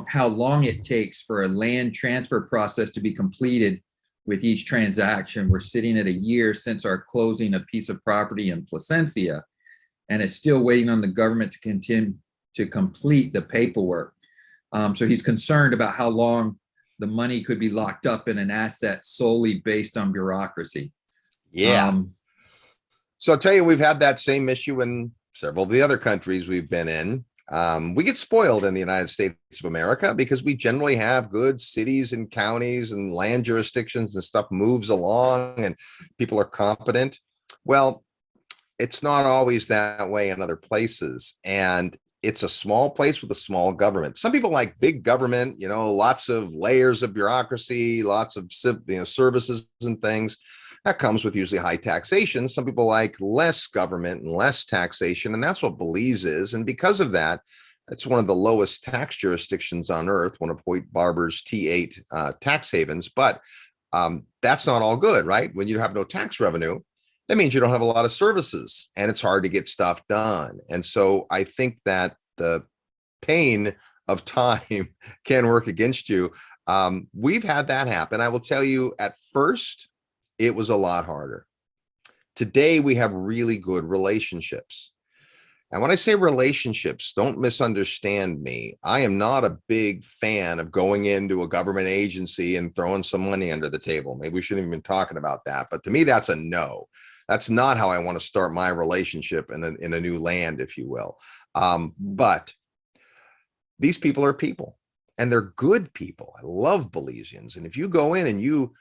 Speaker 1: how long it takes for a land transfer process to be completed with each transaction? We're sitting at a year since our closing a piece of property in Placencia, and it's still waiting on the government to continue to complete the paperwork. So he's concerned about how long the money could be locked up in an asset solely based on bureaucracy.
Speaker 2: Yeah. So I'll tell you, we've had that same issue in several of the other countries we've been in. We get spoiled in the United States of America because we generally have good cities and counties and land jurisdictions, and stuff moves along and people are competent. Well, it's not always that way in other places. And it's a small place with a small government. Some people like big government, lots of layers of bureaucracy, lots of services and things. That comes with usually high taxation. Some people like less government and less taxation, and that's what Belize is. And because of that, it's one of the lowest tax jurisdictions on earth, one of Hoyt Barber's T8 tax havens. But that's not all good, right? When you have no tax revenue, that means you don't have a lot of services and it's hard to get stuff done. And so I think that the pain of time can work against you. We've had that happen. I will tell you, at first, it was a lot harder. Today, we have really good relationships. And when I say relationships, don't misunderstand me. I am not a big fan of going into a government agency and throwing some money under the table. Maybe we shouldn't even be talking about that. But to me, that's a no. That's not how I want to start my relationship in a new land, if you will. But these people are people, and they're good people. I love Belizeans. And if you go in and you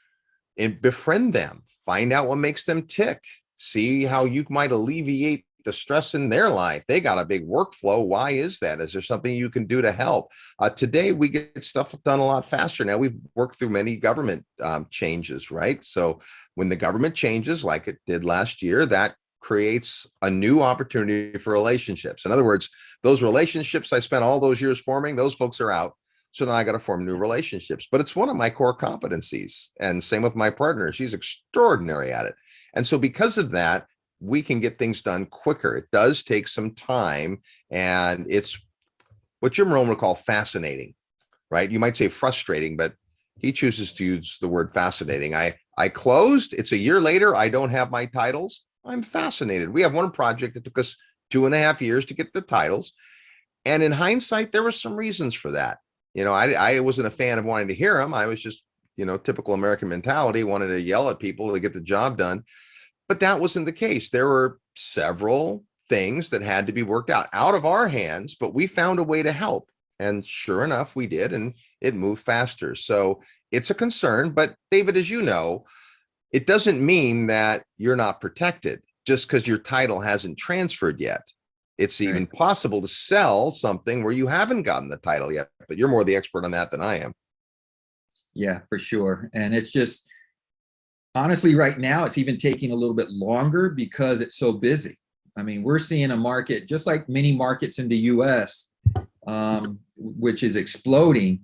Speaker 2: befriend them, find out what makes them tick, see how you might alleviate the stress in their life. They got a big workflow. Why is that? Is there something you can do to help? Today, we get stuff done a lot faster. Now, we've worked through many government changes, right? So when the government changes, like it did last year, that creates a new opportunity for relationships. In other words, those relationships I spent all those years forming, those folks are out. So now I got to form new relationships, but it's one of my core competencies. And same with my partner. She's extraordinary at it. And so because of that, we can get things done quicker. It does take some time, and it's what Jim Rohn would call fascinating, right? You might say frustrating, but he chooses to use the word fascinating. I closed. It's a year later. I don't have my titles. I'm fascinated. We have one project that took us 2.5 years to get the titles. And in hindsight, there were some reasons for that. I wasn't a fan of wanting to hear them. I was just, typical American mentality, wanted to yell at people to get the job done. But that wasn't the case. There were several things that had to be worked out of our hands, but we found a way to help. And sure enough, we did, and it moved faster. So it's a concern. But David, as you know, it doesn't mean that you're not protected just because your title hasn't transferred yet. It's even possible to sell something where you haven't gotten the title yet, but you're more the expert on that than I am.
Speaker 1: Yeah, for sure. And it's just, honestly, right now, it's even taking a little bit longer because it's so busy. I mean, we're seeing a market, just like many markets in the US, which is exploding.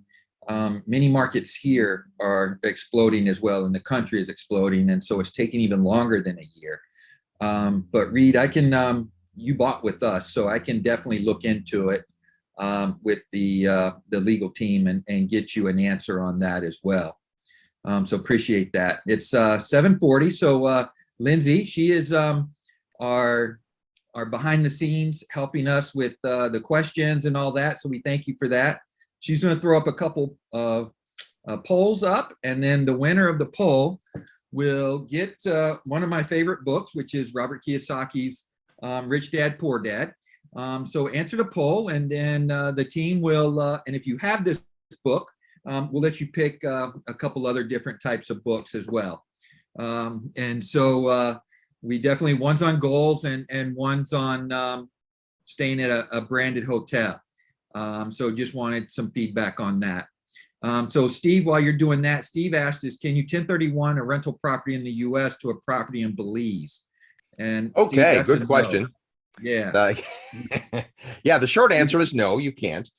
Speaker 1: Many markets here are exploding as well, and the country is exploding. And so it's taking even longer than a year. But Reed, you bought with us, so I can definitely look into it with the legal team and get you an answer on that as well. So appreciate that. It's 7:40. So Lindsay, she is our behind the scenes helping us with the questions and all that. So we thank you for that. She's going to throw up a couple polls up, and then the winner of the poll will get one of my favorite books, which is Robert Kiyosaki's Rich Dad, Poor Dad. So answer the poll, and then the team will, and if you have this book, we'll let you pick a couple other different types of books as well. And so we definitely, one's on goals and one's on staying at a branded hotel. So just wanted some feedback on that. So Steve, while you're doing that, Steve asked is, can you 1031 a rental property in the US to a property in Belize? And
Speaker 2: okay,
Speaker 1: Steve,
Speaker 2: good question.
Speaker 1: No. Yeah.
Speaker 2: Yeah, the short answer is no, you can't.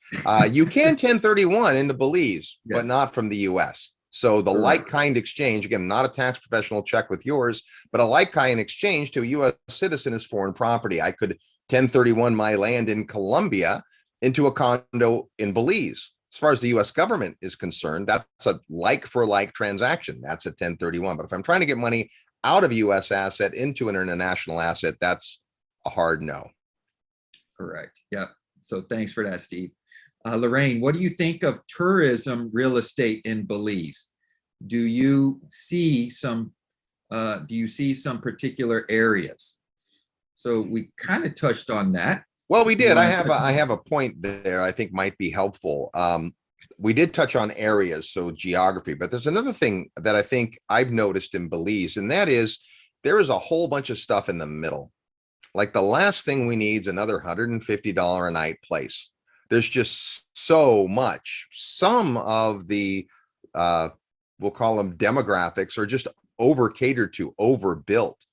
Speaker 2: You can 1031 into Belize,
Speaker 1: Yeah.
Speaker 2: but not from the US. So the like kind exchange, again, not a tax professional check with yours, but a like kind exchange to a US citizen is foreign property. I could 1031 my land in Colombia into a condo in Belize. As far as the US government is concerned, that's a like for like transaction. That's a 1031. But if I'm trying to get money out of a US asset into an international asset, that's a hard no.
Speaker 1: Correct. Yep. So thanks for that, Steve. Lorraine, what do you think of tourism real estate in Belize? Do you see some particular areas? So we kind of touched on that.
Speaker 2: Well, we
Speaker 1: If you
Speaker 2: did.
Speaker 1: want to touch
Speaker 2: I
Speaker 1: on
Speaker 2: have a point there I think might be helpful. We did touch on areas, so geography, but there's another thing that I think I've noticed in Belize, and that is there is a whole bunch of stuff in the middle. Like the last thing we need is another $150 a night place. There's just so much. Some of the we'll call them demographics are just over catered to, overbuilt.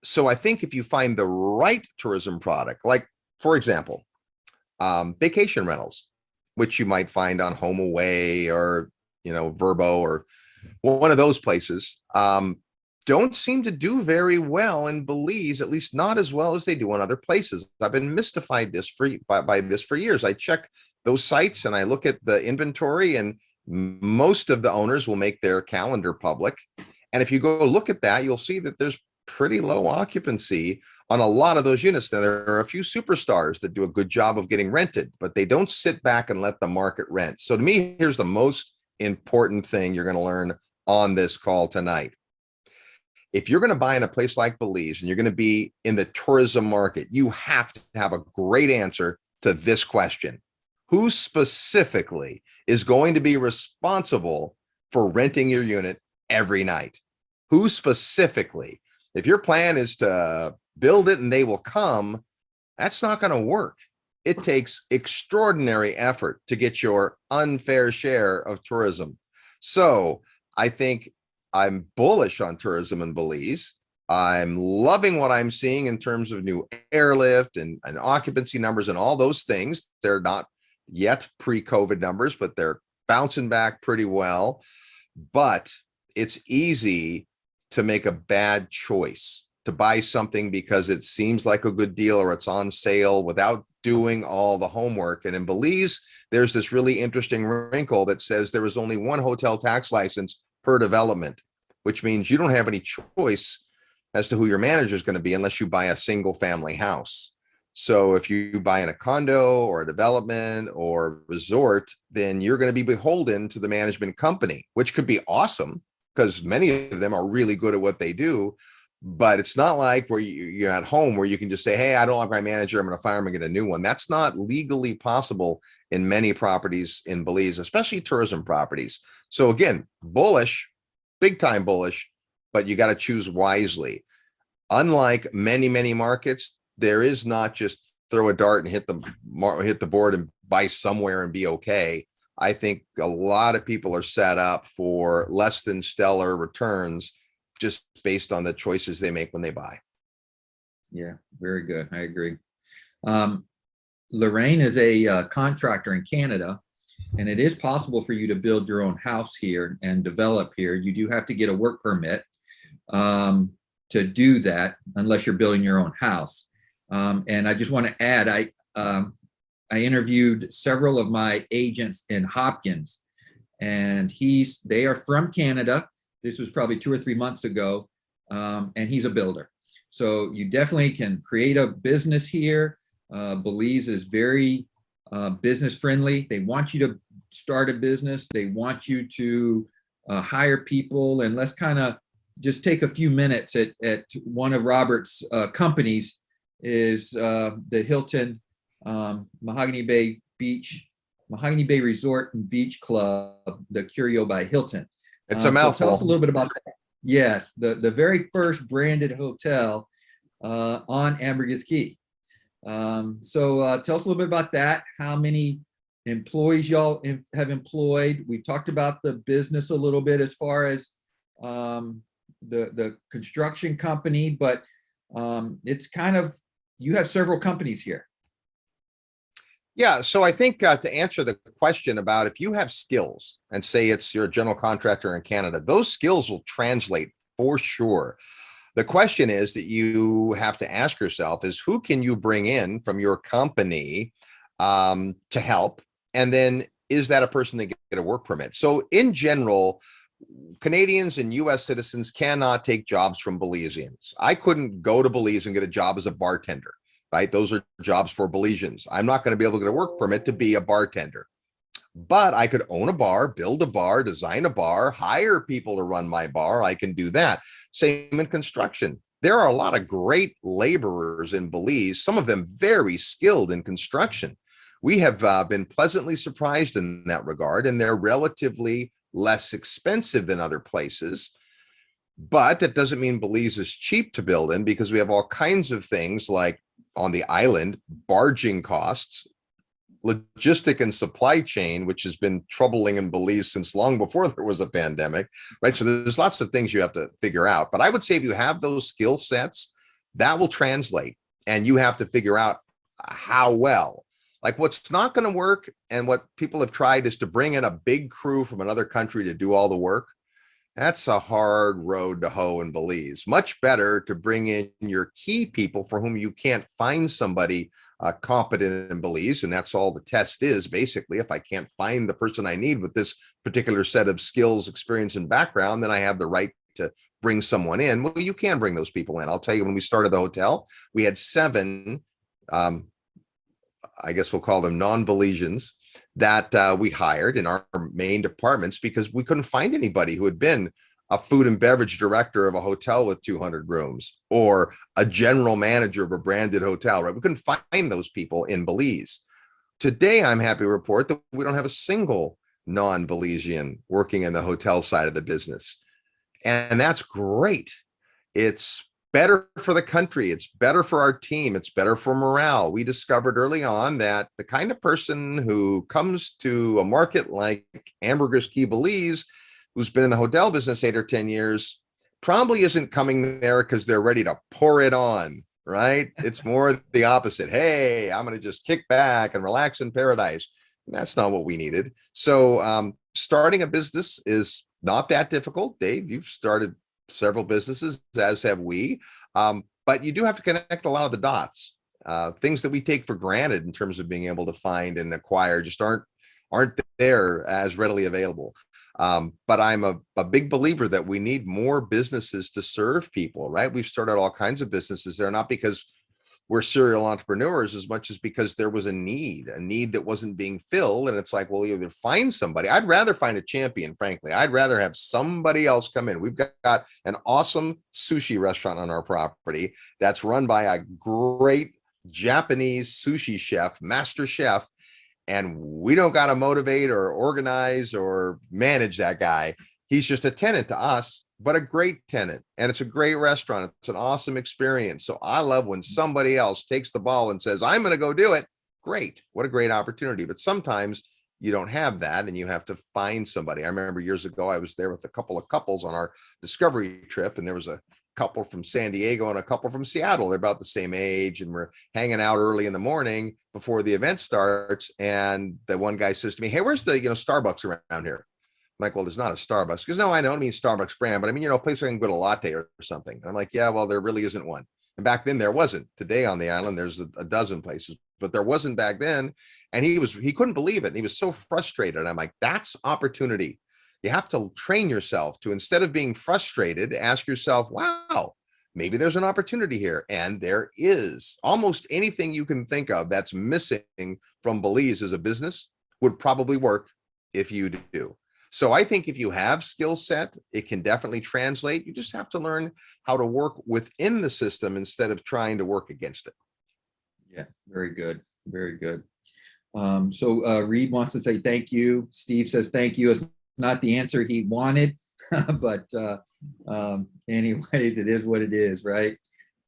Speaker 2: So I think if you find the right tourism product, like for example, vacation rentals, which you might find on Home Away or Verbo or one of those places, don't seem to do very well in Belize, at least not as well as they do in other places. I've been mystified by this for years. I check those sites and I look at the inventory, and most of the owners will make their calendar public. And if you go look at that, you'll see that there's pretty low occupancy on a lot of those units. Now, there are a few superstars that do a good job of getting rented, but they don't sit back and let the market rent. So to me, here's the most important thing you're going to learn on this call tonight. If you're going to buy in a place like Belize and you're going to be in the tourism market, you have to have a great answer to this question. Who specifically is going to be responsible for renting your unit every night? Who specifically? If your plan is to build it and they will come, that's not going to work. It takes extraordinary effort to get your unfair share of tourism. So I think I'm bullish on tourism in Belize. I'm loving what I'm seeing in terms of new airlift and occupancy numbers and all those things. They're not yet pre-COVID numbers, but they're bouncing back pretty well. But it's easy to make a bad choice, to buy something because it seems like a good deal or it's on sale without doing all the homework. And in Belize, there's this really interesting wrinkle that says there is only one hotel tax license per development, which means you don't have any choice as to who your manager is going to be unless you buy a single family house. So if you buy in a condo or a development or resort, then you're going to be beholden to the management company, which could be awesome because many of them are really good at what they do. But it's not like where you're at home where you can just say, hey, I don't like my manager, I'm going to fire him and get a new one. That's not legally possible in many properties in Belize, especially tourism properties. So again, bullish, big time bullish, but you got to choose wisely. Unlike many, many markets, there is not just throw a dart and hit the board and buy somewhere and be okay. I think a lot of people are set up for less than stellar returns just based on the choices they make when they buy.
Speaker 1: Yeah, very good. I agree. Lorraine is a contractor in Canada, and it is possible for you to build your own house here and develop here. You do have to get a work permit to do that unless you're building your own house. And I just want to add, I interviewed several of my agents in Hopkins, and they are from Canada. This was probably 2 or 3 months ago, and he's a builder. So you definitely can create a business here. Belize is very business friendly. They want you to start a business. They want you to hire people. And let's kind of just take a few minutes at one of Robert's companies is the Hilton Mahogany Bay Resort and Beach Club, the Curio by Hilton.
Speaker 2: It's a mouthful.
Speaker 1: So tell us a little bit about that. Yes, the very first branded hotel on Ambergris Caye. So tell us a little bit about that. How many employees y'all have employed? We've talked about the business a little bit as far as the construction company, but it's kind of, you have several companies here.
Speaker 2: Yeah, so I think to answer the question about if you have skills and say you're a general contractor in Canada, those skills will translate for sure. The question is that you have to ask yourself is who can you bring in from your company to help? And then is that a person that get a work permit? So in general, Canadians and US citizens cannot take jobs from Belizeans. I couldn't go to Belize and get a job as a bartender. right? Those are jobs for Belizeans. I'm not going to be able to get a work permit to be a bartender, but I could own a bar, build a bar, design a bar, hire people to run my bar. I can do that. Same in construction. There are a lot of great laborers in Belize, some of them very skilled in construction. We have been pleasantly surprised in that regard, and they're relatively less expensive than other places. But that doesn't mean Belize is cheap to build in, because we have all kinds of things like on the island, barging costs, logistic and supply chain, which has been troubling in Belize since long before there was a pandemic, right? So there's lots of things you have to figure out. But I would say if you have those skill sets, that will translate, and you have to figure out how well. Like, what's not going to work, and what people have tried, is to bring in a big crew from another country to do all the work. That's a hard road to hoe in Belize. Much better to bring in your key people for whom you can't find somebody competent in Belize. And that's all the test is, basically. If I can't find the person I need with this particular set of skills, experience, and background, then I have the right to bring someone in. Well, you can bring those people in. I'll tell you, when we started the hotel, we had 7, I guess we'll call them non-Belizeans, that we hired in our main departments, because we couldn't find anybody who had been a food and beverage director of a hotel with 200 rooms, or a general manager of a branded hotel, right? We couldn't find those people in Belize. Today, I'm happy to report that we don't have a single non-Belizean working in the hotel side of the business. And that's great. It's better for the country. It's better for our team. It's better for morale. We discovered early on that the kind of person who comes to a market like Ambergris Caye, Belize, who's been in the hotel business 8 or 10 years, probably isn't coming there because they're ready to pour it on, right? It's more the opposite. Hey, I'm going to just kick back and relax in paradise. That's not what we needed. So starting a business is not that difficult. Dave, you've started several businesses, as have we, but you do have to connect a lot of the dots. Things that we take for granted in terms of being able to find and acquire just aren't there as readily available. But I'm a big believer that we need more businesses to serve people, right? We've started all kinds of businesses there, not because we're serial entrepreneurs as much as because there was a need that wasn't being filled. And it's like, well, you either find somebody. I'd rather find a champion, frankly. I'd rather have somebody else come in. We've got an awesome sushi restaurant on our property that's run by a great Japanese sushi chef, master chef. And we don't got to motivate or organize or manage that guy. He's just a tenant to us, but a great tenant. And it's a great restaurant. It's an awesome experience. So I love when somebody else takes the ball and says, I'm going to go do it. Great. What a great opportunity. But sometimes you don't have that, and you have to find somebody. I remember years ago, I was there with a couple of couples on our discovery trip, and there was a couple from San Diego and a couple from Seattle. They're about the same age, and we're hanging out early in the morning before the event starts. And the one guy says to me, hey, where's the Starbucks around here? I'm like, well, there's not a Starbucks. Because no, I don't mean Starbucks brand, but I mean, a place where I can get a latte or something. And I'm like, yeah, well, there really isn't one. And back then there wasn't. Today on the island, there's a dozen places, but there wasn't back then. And he couldn't believe it. And he was so frustrated. And I'm like, that's opportunity. You have to train yourself to, instead of being frustrated, ask yourself, wow, maybe there's an opportunity here. And there is. Almost anything you can think of that's missing from Belize as a business would probably work if you do. So I think if you have skill set, it can definitely translate. You just have to learn how to work within the system instead of trying to work against it.
Speaker 1: Yeah, very good. Very good. So Reed wants to say thank you. Steve says thank you. It's not the answer he wanted, but anyways, it is what it is, right?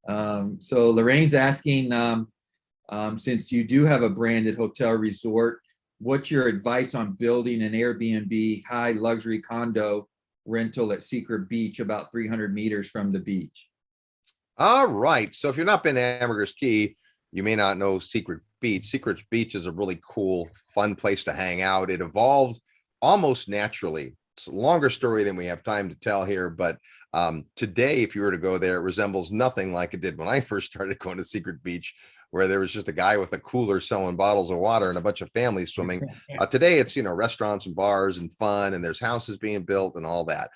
Speaker 1: So Lorraine's asking, since you do have a branded hotel resort, what's your advice on building an Airbnb high luxury condo rental at Secret Beach, about 300 meters from the beach?
Speaker 2: All right. So if you've not been to Ambergris Caye, you may not know Secret Beach. Secret Beach is a really cool, fun place to hang out. It evolved almost naturally. It's a longer story than we have time to tell here, but today, if you were to go there, it resembles nothing like it did when I first started going to Secret Beach, where there was just a guy with a cooler selling bottles of water and a bunch of families swimming. Today, it's, restaurants and bars and fun, and there's houses being built and all that.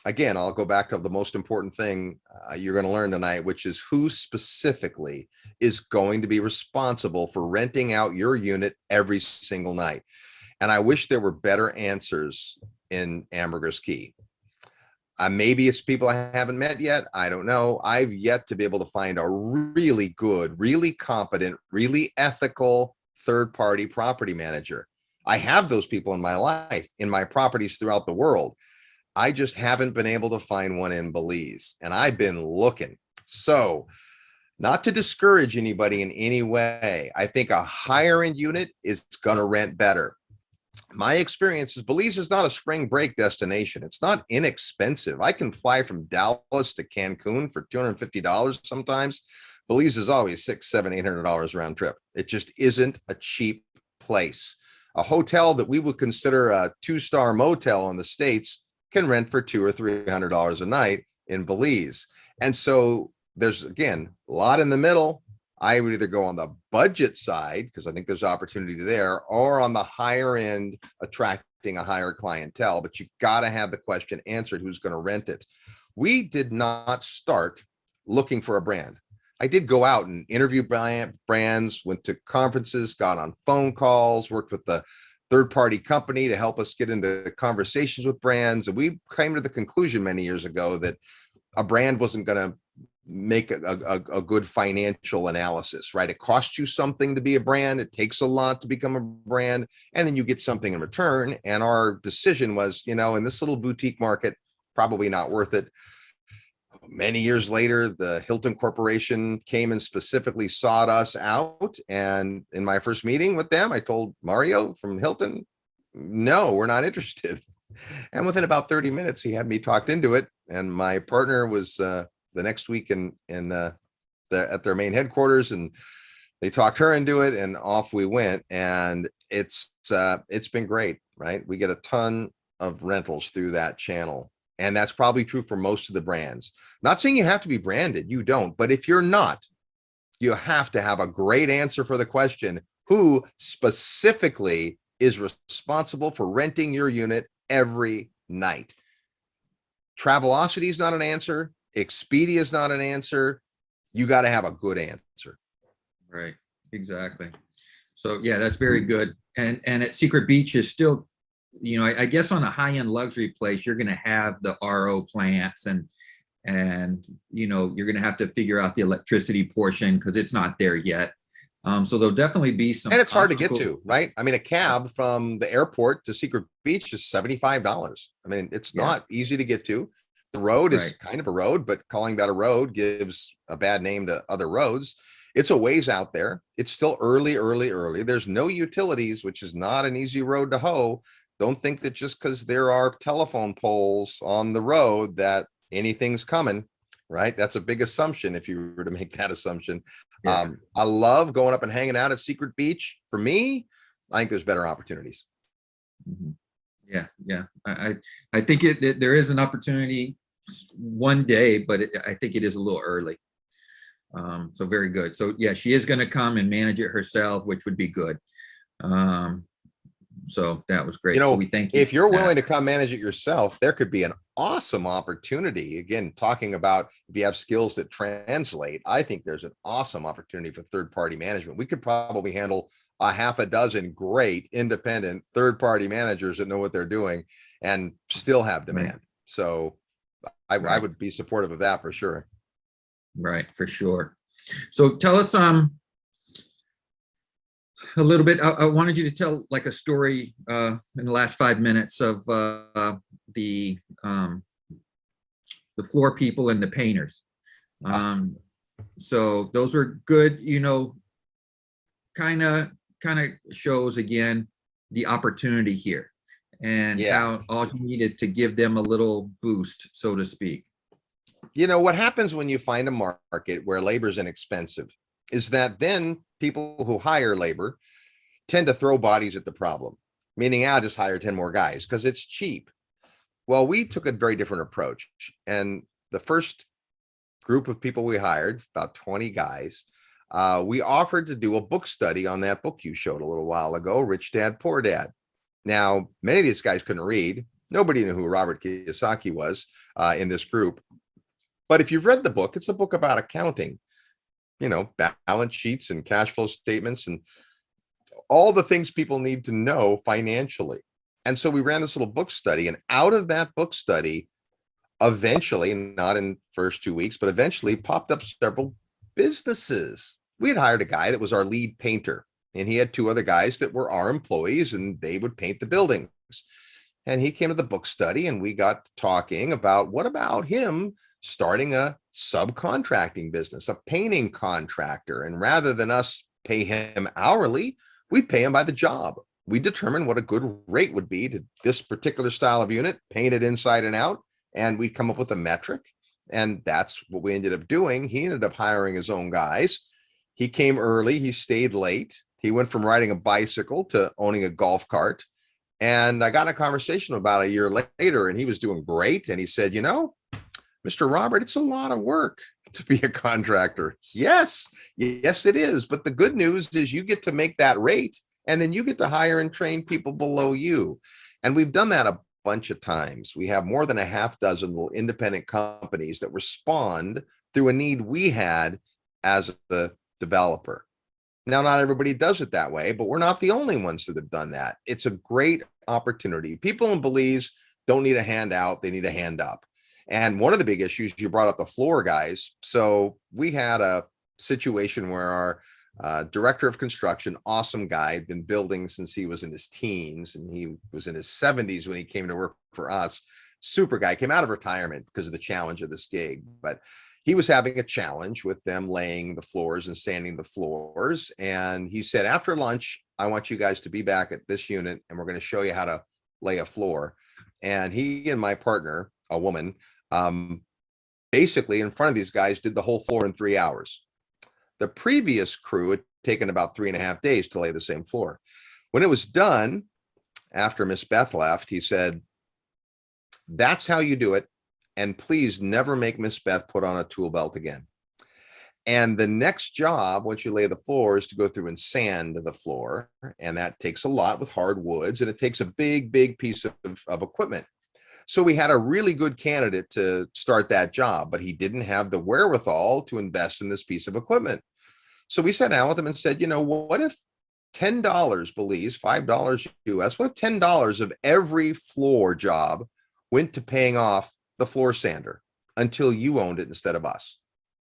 Speaker 2: again, I'll go back to the most important thing you're going to learn tonight, which is who specifically is going to be responsible for renting out your unit every single night. And I wish there were better answers in Ambergris Caye. Maybe it's people I haven't met yet. I don't know. I've yet to be able to find a really good, really competent, really ethical third-party property manager. I have those people in my life, in my properties throughout the world. I just haven't been able to find one in Belize, and I've been looking. So, not to discourage anybody in any way, I think a higher end unit is going to rent better. My experience is Belize is not a spring break destination. It's not inexpensive. I can fly from Dallas to Cancun for $250 sometimes. Belize is always $600, $700, $800 round trip. It just isn't a cheap place. A hotel that we would consider a 2-star motel in the States can rent for $200 or $300 a night in Belize. And so there's, again, a lot in the middle. I would either go on the budget side, because I think there's opportunity there, or on the higher end, attracting a higher clientele. But you got to have the question answered, who's going to rent it? We did not start looking for a brand. I did go out and interview brands, went to conferences, got on phone calls, worked with the third-party company to help us get into conversations with brands. And we came to the conclusion many years ago that a brand wasn't going to make a good financial analysis, right? It costs you something to be a brand. It takes a lot to become a brand, and then you get something in return. And our decision was, in this little boutique market, probably not worth it. Many years later, the Hilton Corporation came and specifically sought us out. And in my first meeting with them, I told Mario from Hilton, no, we're not interested. And within about 30 minutes, he had me talked into it. And my partner was the next week at their main headquarters, and they talked her into it, and off we went. And it's been great, right? We get a ton of rentals through that channel. And that's probably true for most of the brands. Not saying you have to be branded, you don't. But if you're not, you have to have a great answer for the question, who specifically is responsible for renting your unit every night? Travelocity is not an answer. Expedia is not an answer. You got to have a good answer.
Speaker 1: Right, exactly. So yeah, that's very good. And at Secret Beach is still, I guess on a high-end luxury place, you're going to have the RO plants and you're going to have to figure out the electricity portion because it's not there yet. So there'll definitely be some.
Speaker 2: And it's hard to get to, right? I mean, a cab from the airport to Secret Beach is $75. I mean, it's not easy to get to. The road is kind of a road, but calling that a road gives a bad name to other roads. It's a ways out there. It's still early. There's no utilities, which is not an easy road to hoe. Don't think that just because there are telephone poles on the road that anything's coming, right? That's a big assumption if you were to make that assumption. Yeah. I love going up and hanging out at Secret Beach. For me, I think there's better opportunities.
Speaker 1: Yeah. I think there is an opportunity one day, but I think it is a little early. So very good. So yeah, she is going to come and manage it herself, which would be good. So that was great. So we thank you.
Speaker 2: If you're willing to come manage it yourself, there could be an awesome opportunity. Again, talking about if you have skills that translate, I think there's an awesome opportunity for third-party management. We could probably handle a half a dozen great independent third-party managers that know what they're doing and still have demand. Right. So I would be supportive of that for sure.
Speaker 1: Right, for sure. So tell us a little bit. I wanted you to tell like a story in the last 5 minutes of the floor people and the painters. So those are good, kind of shows again the opportunity here and how all you need is to give them a little boost, so to speak.
Speaker 2: What happens when you find a market where labor is inexpensive is that then people who hire labor tend to throw bodies at the problem, meaning I'll just hire 10 more guys because it's cheap. Well, we took a very different approach. And the first group of people we hired, about 20 guys, we offered to do a book study on that book you showed a little while ago, Rich Dad, Poor Dad. Now, many of these guys couldn't read. Nobody knew who Robert Kiyosaki was in this group. But if you've read the book, it's a book about accounting, balance sheets and cash flow statements and all the things people need to know financially. And so we ran this little book study, and out of that book study, eventually, not in first 2 weeks, but eventually popped up several businesses. We had hired a guy that was our lead painter, and he had two other guys that were our employees, and they would paint the buildings. And he came to the book study, and we got talking about what about him starting a subcontracting business, a painting contractor. And rather than us pay him hourly, we pay him by the job. We determine what a good rate would be to this particular style of unit, paint it inside and out, and we'd come up with a metric. And that's what we ended up doing. He ended up hiring his own guys. He came early, he stayed late. He went from riding a bicycle to owning a golf cart. And I got in a conversation about a year later, and he was doing great. And he said, Mr. Robert, it's a lot of work to be a contractor. Yes, it is. But the good news is you get to make that rate, and then you get to hire and train people below you. And we've done that a bunch of times. We have more than a half dozen little independent companies that respond through a need we had as a developer. Now, not everybody does it that way, but we're not the only ones that have done that. It's a great opportunity. People in Belize don't need a handout, they need a hand up. And one of the big issues, you brought up the floor guys. So we had a situation where our director of construction, awesome guy, had been building since he was in his teens, and he was in his 70s when he came to work for us. Super guy, came out of retirement because of the challenge of this gig, but he was having a challenge with them laying the floors and sanding the floors. And he said, after lunch, I want you guys to be back at this unit, and we're going to show you how to lay a floor. And he and my partner, a woman, basically in front of these guys did the whole floor in 3 hours. The previous crew had taken about 3.5 days to lay the same floor. When it was done, after Miss Beth left, he said, that's how you do it. And please never make Miss Beth put on a tool belt again. And the next job, once you lay the floor, is to go through and sand the floor. And that takes a lot with hard woods, and it takes a big piece of equipment. So we had a really good candidate to start that job, but he didn't have the wherewithal to invest in this piece of equipment. So we sat down with him and said, what if $10 Belize, $5 US, what if $10 of every floor job went to paying off the floor sander until you owned it instead of us?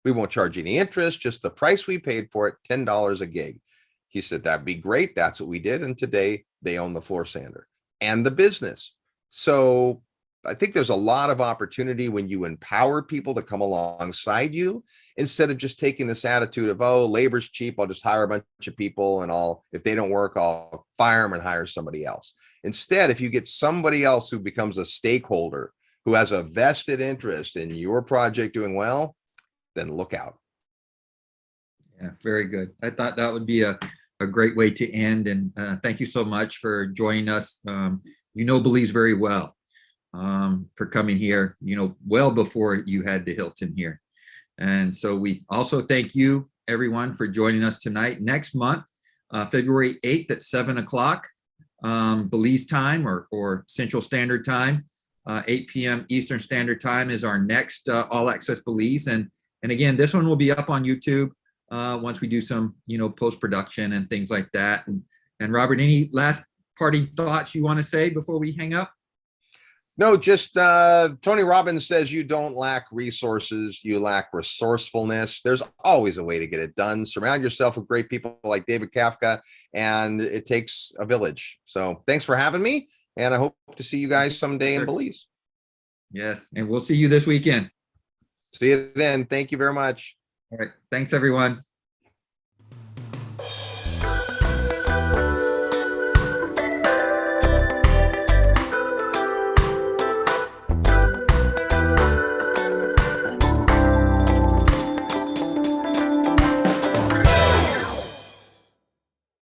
Speaker 2: We won't charge any interest, just the price we paid for it, $10 a gig. He said, that'd be great. That's what we did. And today they own the floor sander and the business. So I think there's a lot of opportunity when you empower people to come alongside you, instead of just taking this attitude of, oh, labor's cheap, I'll just hire a bunch of people, and if they don't work, I'll fire them and hire somebody else. Instead, if you get somebody else who becomes a stakeholder, who has a vested interest in your project doing well, then look out.
Speaker 1: Yeah, very good. I thought that would be a great way to end. And thank you so much for joining us. Belize very well, for coming here, well before you had the Hilton here. And so we also thank you, everyone, for joining us tonight. Next month, February 8th at 7 o'clock, Belize time or Central Standard Time, 8 p.m. Eastern Standard Time is our next All Access Belize. And again, this one will be up on YouTube once we do some, post-production and things like that. And Robert, any last parting thoughts you want to say before we hang up?
Speaker 2: No, just Tony Robbins says you don't lack resources, you lack resourcefulness. There's always a way to get it done. Surround yourself with great people like David Kafka, and it takes a village. So thanks for having me, and I hope to see you guys someday in Belize.
Speaker 1: Yes, and we'll see you this weekend.
Speaker 2: See you then. Thank you very much.
Speaker 1: All right. Thanks, everyone.